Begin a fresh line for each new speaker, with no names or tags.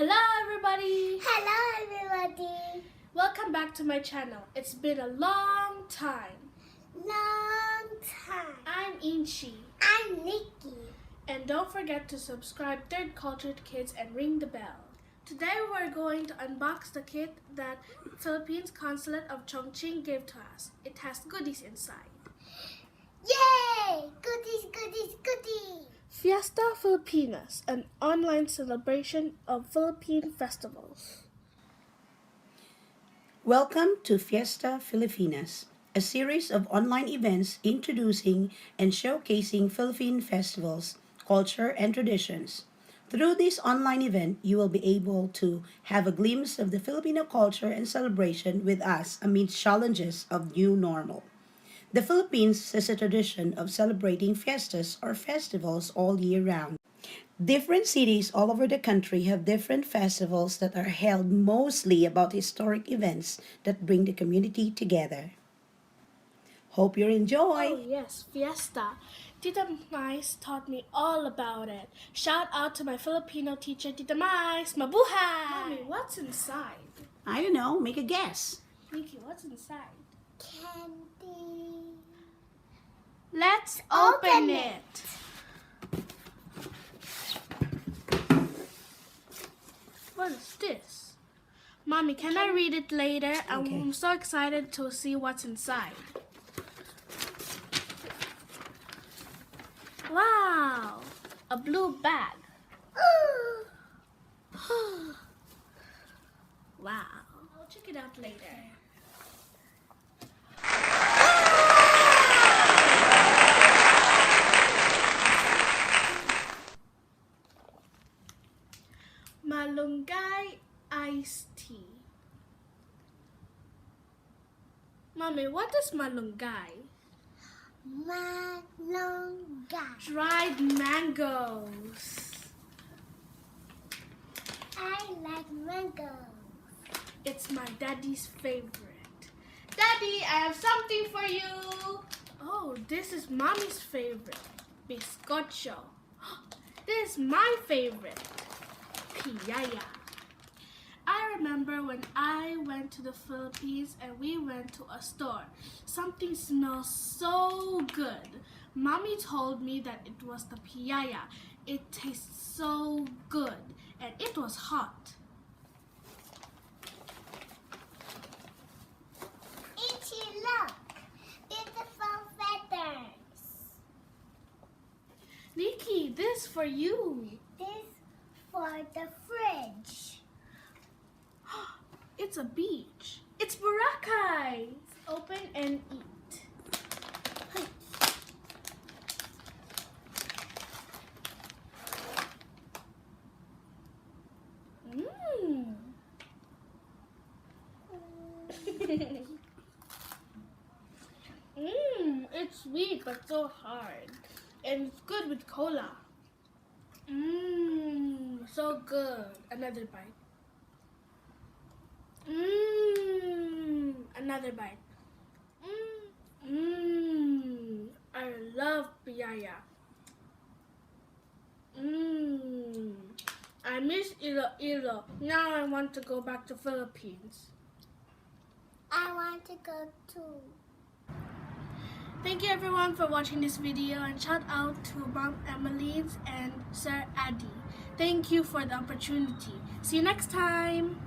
Hello everybody!
Hello everybody!
Welcome back to my channel. It's been a long time. I'm Yingqi.
I'm Nikki.
And don't forget to subscribe Third Cultured Kids and ring the bell. Today we're going to unbox the kit that Philippines Consulate of Chongqing gave to us. It has goodies inside.
Yay! Goodies, goodies, goodies!
Fiesta Filipinas, an online celebration of Philippine festivals.
Welcome to Fiesta Filipinas, a series of online events introducing and showcasing Philippine festivals, culture, and traditions. Through this online event, you will be able to have a glimpse of the Filipino culture and celebration with us amidst challenges of new normal. The Philippines has a tradition of celebrating fiestas or festivals all year round. Different cities all over the country have different festivals that are held mostly about historic events that bring the community together. Hope you enjoy!
Oh yes, Fiesta. Tita Mais taught me all about it. Shout out to my Filipino teacher, Tita Mais. Mabuhay! Mommy, what's inside?
I don't know, make a guess.
Nikki, what's inside?
Candy.
Let's open it. What is this? Mommy, can I read it later?
Okay.
I'm so excited to see what's inside. Wow, a blue bag. Wow. I'll check it out later. Malunggay iced tea. Mommy, what is malunggay?
Malunggay.
Dried mangoes.
I like mango.
It's my daddy's favorite. Daddy, I have something for you. Oh, this is mommy's favorite. Bizcocho. This is my favorite. Piñaya. I remember when I went to the Philippines and we went to a store. Something smells so good. Mommy told me that it was the piñaya. It tastes so good and it was hot.
Itchy, look. Beautiful feathers.
Nikki, this for you.
This for the fridge.
It's a beach. It's Boracay. Let's open and eat. Mmm. It's sweet but so hard. And it's good with cola. So good. Another bite. Another bite. I love piñaya. I miss Iloilo. Now I want to go back to Philippines.
I want to go too.
Thank you everyone for watching this video and shout out to Mom Emmeline's and Sir Addy. Thank you for the opportunity. See you next time.